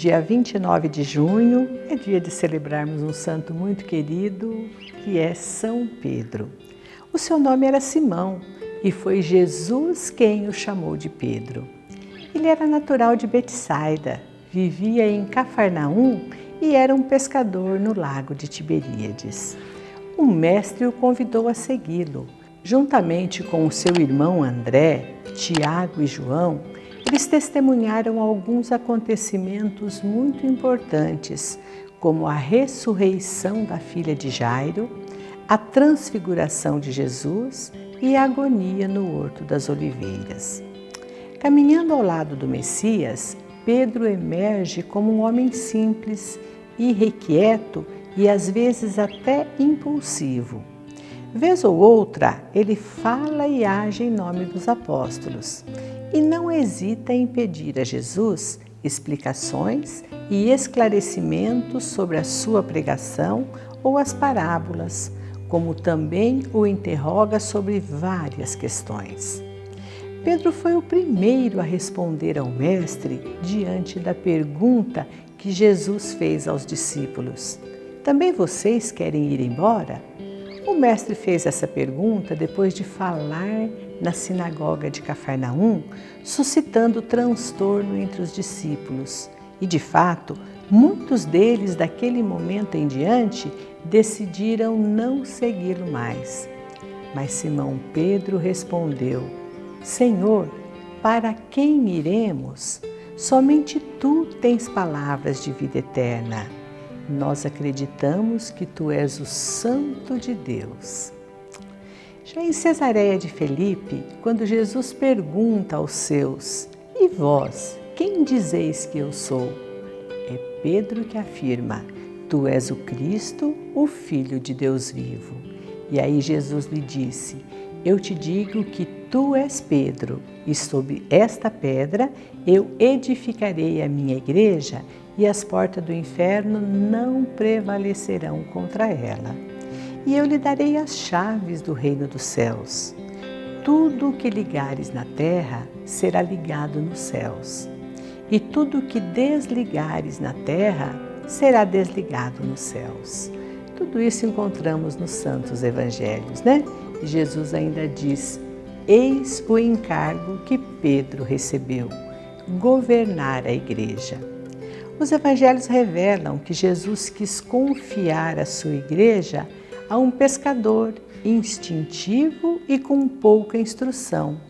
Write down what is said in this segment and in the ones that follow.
Dia 29 de junho é dia de celebrarmos um santo muito querido, que é São Pedro. O seu nome era Simão e foi Jesus quem o chamou de Pedro. Ele era natural de Betsaida, vivia em Cafarnaum e era um pescador no lago de Tiberíades. O mestre o convidou a segui-lo. Juntamente com o seu irmão André, Tiago e João, eles testemunharam alguns acontecimentos muito importantes, como a ressurreição da filha de Jairo, a transfiguração de Jesus e a agonia no Horto das Oliveiras. Caminhando ao lado do Messias, Pedro emerge como um homem simples, irrequieto e às vezes até impulsivo. Vez ou outra, ele fala e age em nome dos apóstolos e não hesita em pedir a Jesus explicações e esclarecimentos sobre a sua pregação ou as parábolas, como também o interroga sobre várias questões. Pedro foi o primeiro a responder ao Mestre diante da pergunta que Jesus fez aos discípulos: também vocês querem ir embora? O Mestre fez essa pergunta depois de falar na sinagoga de Cafarnaum, suscitando transtorno entre os discípulos. E, de fato, muitos deles, daquele momento em diante, decidiram não segui-lo mais. Mas Simão Pedro respondeu: Senhor, para quem iremos? Somente tu tens palavras de vida eterna. Nós acreditamos que tu és o Santo de Deus. Já em Cesareia de Filipe, quando Jesus pergunta aos seus: e vós, quem dizeis que eu sou? É Pedro que afirma: tu és o Cristo, o Filho de Deus vivo. E aí Jesus lhe disse: eu te digo que tu és Pedro, e sobre esta pedra eu edificarei a minha igreja, e as portas do inferno não prevalecerão contra ela. E eu lhe darei as chaves do reino dos céus. Tudo o que ligares na terra será ligado nos céus, e tudo o que desligares na terra será desligado nos céus. Tudo isso encontramos nos santos evangelhos, né? E Jesus ainda diz: eis o encargo que Pedro recebeu, governar a igreja. Os evangelhos revelam que Jesus quis confiar a sua igreja a um pescador instintivo e com pouca instrução,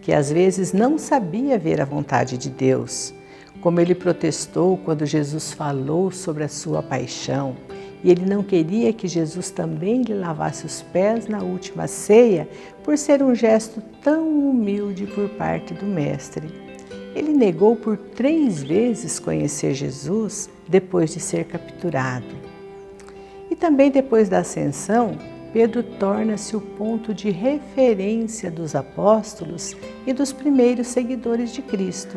que às vezes não sabia ver a vontade de Deus, como ele protestou quando Jesus falou sobre a sua paixão, e ele não queria que Jesus também lhe lavasse os pés na última ceia, por ser um gesto tão humilde por parte do Mestre. Ele negou por 3 vezes conhecer Jesus depois de ser capturado. E também depois da ascensão, Pedro torna-se o ponto de referência dos apóstolos e dos primeiros seguidores de Cristo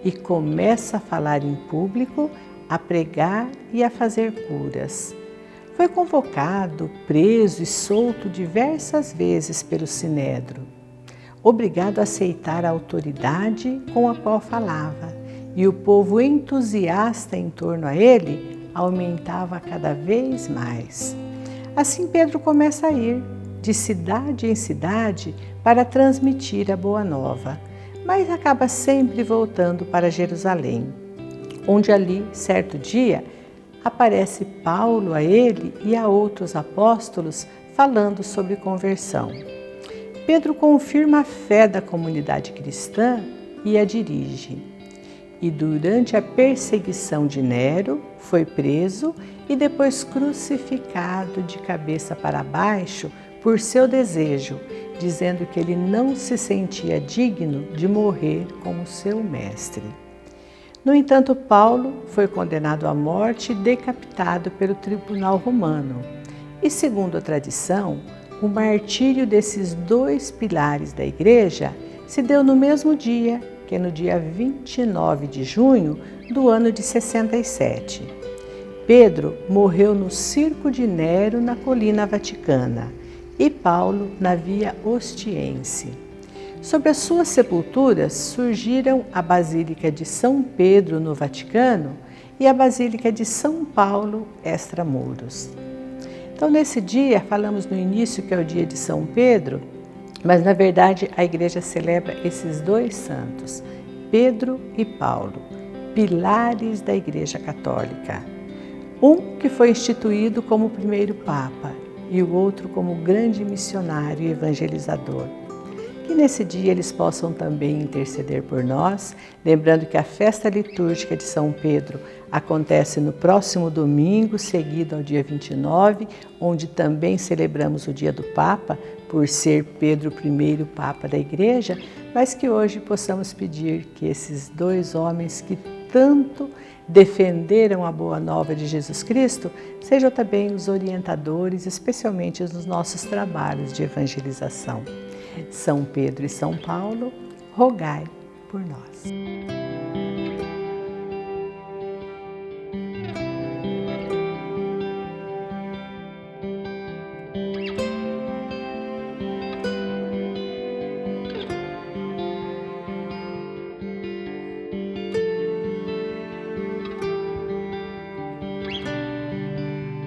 e começa a falar em público, a pregar e a fazer curas. Foi convocado, preso e solto diversas vezes pelo Sinédrio, obrigado a aceitar a autoridade com a qual falava, e o povo entusiasta em torno a ele aumentava cada vez mais. Assim Pedro começa a ir de cidade em cidade para transmitir a boa nova, mas acaba sempre voltando para Jerusalém, onde ali, certo dia, aparece Paulo a ele e a outros apóstolos falando sobre conversão. Pedro confirma a fé da comunidade cristã e a dirige. E durante a perseguição de Nero, foi preso e depois crucificado de cabeça para baixo por seu desejo, dizendo que ele não se sentia digno de morrer como seu mestre. No entanto, Paulo foi condenado à morte e decapitado pelo tribunal romano. E, segundo a tradição, o martírio desses 2 pilares da igreja se deu no mesmo dia, que é no dia 29 de junho do ano de 67. Pedro morreu no circo de Nero, na colina Vaticana, e Paulo na Via Ostiense. Sobre as suas sepulturas surgiram a Basílica de São Pedro, no Vaticano, e a Basílica de São Paulo, Extramuros. Então, nesse dia, falamos no início que é o dia de São Pedro, mas na verdade a Igreja celebra esses dois santos, Pedro e Paulo, pilares da Igreja Católica. Um que foi instituído como o primeiro Papa e o outro como grande missionário e evangelizador. Que nesse dia eles possam também interceder por nós, lembrando que a festa litúrgica de São Pedro acontece no próximo domingo, seguido ao dia 29, onde também celebramos o dia do Papa, por ser Pedro o primeiro Papa da Igreja, mas que hoje possamos pedir que esses dois homens que tanto defenderam a boa nova de Jesus Cristo, sejam também os orientadores, especialmente nos nossos trabalhos de evangelização. São Pedro e São Paulo, rogai por nós.